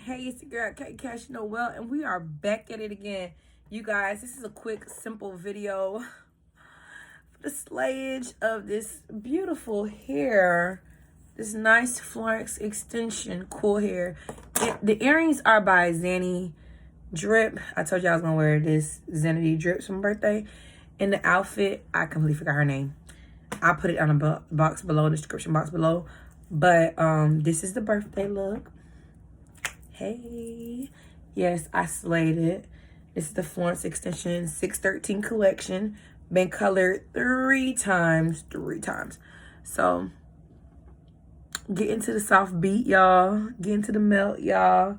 Hey, it's your girl K Cash Noel, and we are back at it again. You guys, this is a quick, simple video for the slayage of this beautiful hair. This nice Florence extension, cool hair. The earrings are by zaniyzdrip. I told you I was gonna wear this zaniyzdrip for my birthday. And the outfit, I completely forgot her name. I'll put it on the box below, the description box below. But this is the birthday look. Hey, yes, I slayed it. This is the Florence extension 613 collection. Been colored three times. So get into the soft beat, y'all. Get into the melt, y'all.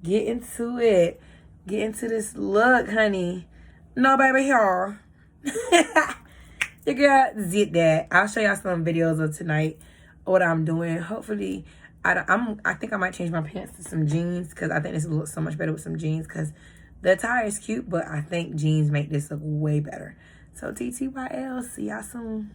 Get into it. Get into this look, honey. No, baby, y'all. Your girl did that. I'll show y'all some videos of tonight, what I'm doing. Hopefully, I think I might change my pants to some jeans because I think this will look so much better with some jeans because the attire is cute, but I think jeans make this look way better. So TTYL, see y'all soon.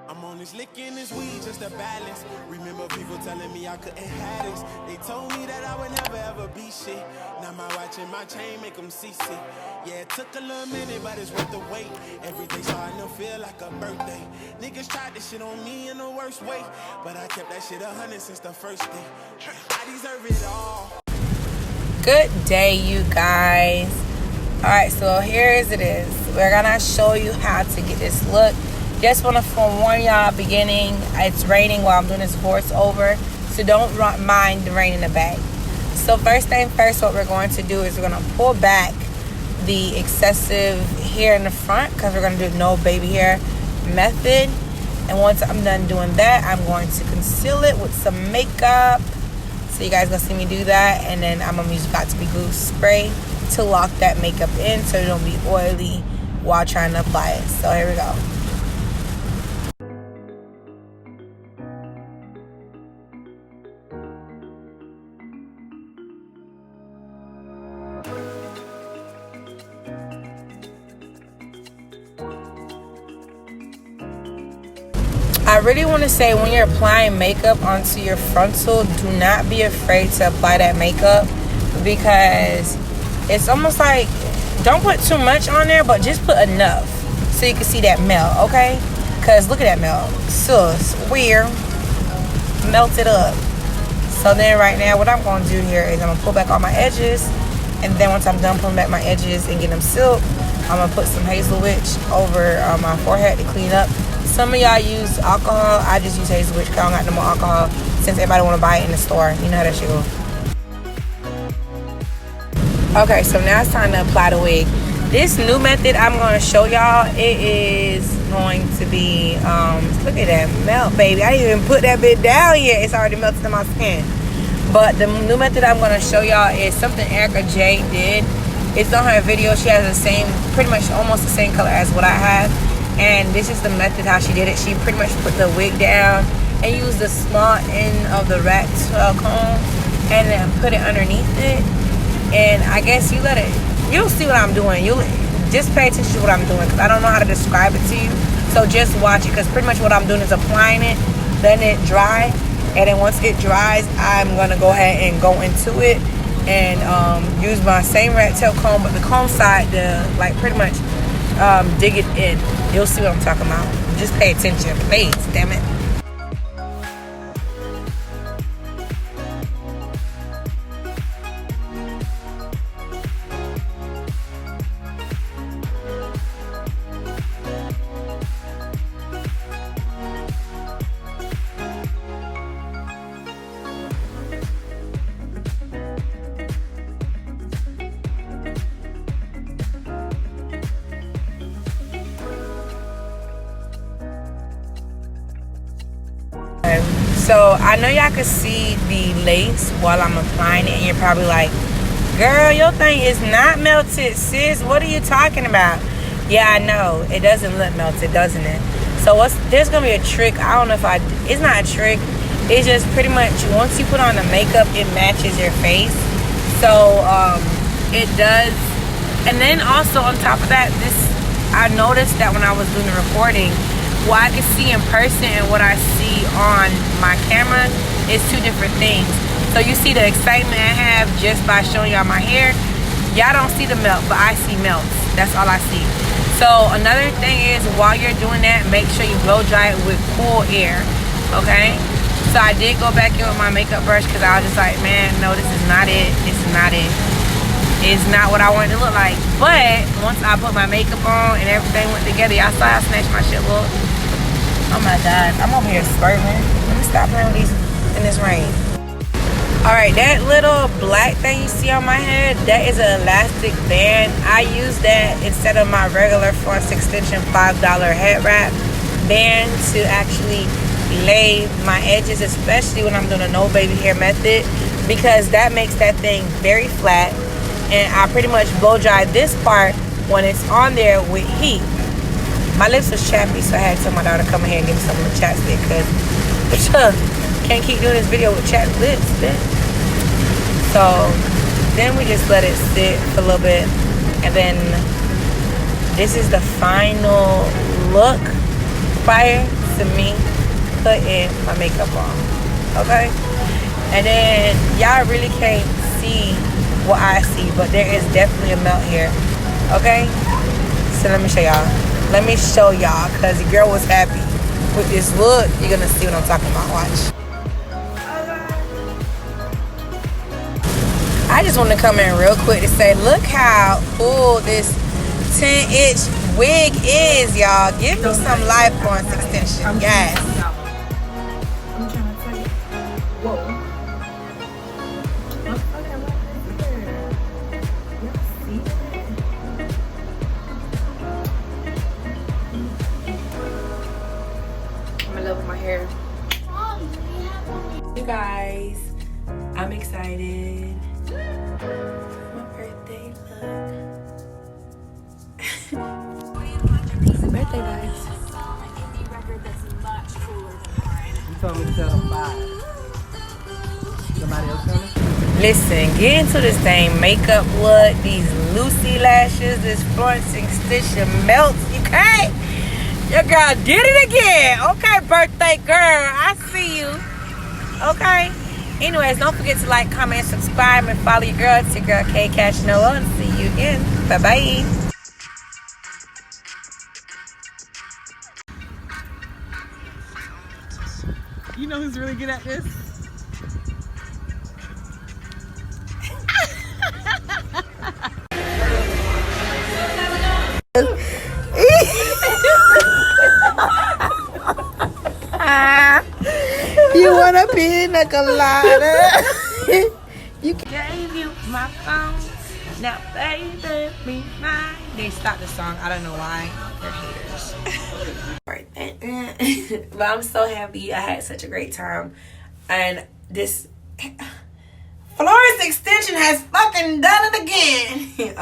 I'm on this licking this weed just to balance. Remember people telling me I couldn't have this. They told me that I would never ever be shit. Now my watch and my chain make them seasick. Yeah, it took a little minute, but it's worth the wait. Every day starting to feel like a birthday. Niggas tried this shit on me in the worst way, but I kept that shit 100 since the first day. I deserve it all. Good day, you guys. All right, so here it is. We're gonna show you how to get this look. Just want to forewarn y'all, beginning, it's raining while I'm doing this voiceover, so don't mind the rain in the back. So first thing first, what we're going to do is we're going to pull back the excessive hair in the front because we're going to do no baby hair method. And once I'm done doing that, I'm going to conceal it with some makeup. So you guys going to see me do that. And then I'm going to use Got2b glue spray to lock that makeup in so it don't be oily while trying to apply it. So here we go. I really want to say when you're applying makeup onto your frontal, do not be afraid to apply that makeup because it's almost like, don't put too much on there, but just put enough so you can see that melt, okay? Because look at that melt. Sus, weird. Melt it up. So then right now what I'm going to do here is I'm going to pull back all my edges, and then once I'm done pulling back my edges and getting them sealed, I'm going to put some Hazel Witch over my forehead to clean up. Some of y'all use alcohol. I just use Hazel Witch because I don't got no more alcohol since everybody want to buy it in the store. You know how that shit go. Okay, so now it's time to apply the wig. This new method I'm going to show y'all, it is going to be, look at that melt, baby. I didn't even put that bit down yet. It's already melted in my skin. But the new method I'm going to show y'all is something Erica J did. It's on her video. She has the same, pretty much almost the same color as what I have. And this is the method how she did it. She pretty much put the wig down and used the small end of the rat tail comb and then put it underneath it. And I guess you let it, you'll see what I'm doing. You'll just pay attention to what I'm doing because I don't know how to describe it to you. So just watch it because pretty much what I'm doing is applying it, letting it dry. And then once it dries, I'm going to go ahead and go into it and use my same rat tail comb, but the comb side to like pretty much dig it in. You'll see what I'm talking about. Just pay attention, please, damn it. So I know y'all can see the lace while I'm applying it, and you're probably like, girl, your thing is not melted, sis. What are you talking about? Yeah, I know. It doesn't look melted, doesn't it? So there's going to be a trick. I don't know if it's not a trick. It's just pretty much once you put on the makeup, it matches your face. So it does. And then also on top of that, I noticed that when I was doing the recording, what I can see in person and what I see on my camera is two different things. So you see the excitement I have just by showing y'all my hair. Y'all don't see the melt, but I see melts. That's all I see. So another thing is, while you're doing that, make sure you blow dry it with cool air, okay? So I did go back in with my makeup brush because I was just like, man, no, this is not it. This is not it. It's not what I wanted to look like. But once I put my makeup on and everything went together, y'all saw how snatched my shit look. Oh my God, I'm over here squirting. Let me stop playing with these in this rain. All right, that little black thing you see on my head, that is an elastic band. I use that instead of my regular Florence Extension $5 head wrap band to actually lay my edges, especially when I'm doing a no baby hair method, because that makes that thing very flat. And I pretty much blow dry this part when it's on there with heat. My lips was chappy, so I had to tell my daughter to come in here and give me some of the chapstick, because can't keep doing this video with chapped lips, bitch. So then we just let it sit for a little bit, and then this is the final look prior to me putting my makeup on, okay? And then y'all really can't see what I see, but there is definitely a melt here, okay? So let me show y'all. Let me show y'all, because the girl was happy with this look. You're gonna see what I'm talking about. Watch. I just want to come in real quick to say, look how cool this 10-inch wig is, y'all. Give me some life Florence Extension, yes. I'm trying to tell you. Whoa. I'm in love with my hair. You guys, I'm excited. My birthday look. Birthday vibes. You told me to tell them bye. Somebody else coming? Listen, get into this dang makeup look, these Lucy lashes, this Florence Extension melts. You can't. Your girl did it again. Okay, birthday girl. I see you. Okay. Anyways, don't forget to like, comment, subscribe, and follow your girl. It's your girl, K Cash Noah, and see you again. Bye-bye. You know who's really good at this? You wanna pina colada? You gave you my phone. Now baby be mine. They stopped the song. I don't know why. They're haters. Right. But I'm so happy. I had such a great time. And this Florence Extension has fucking done it again.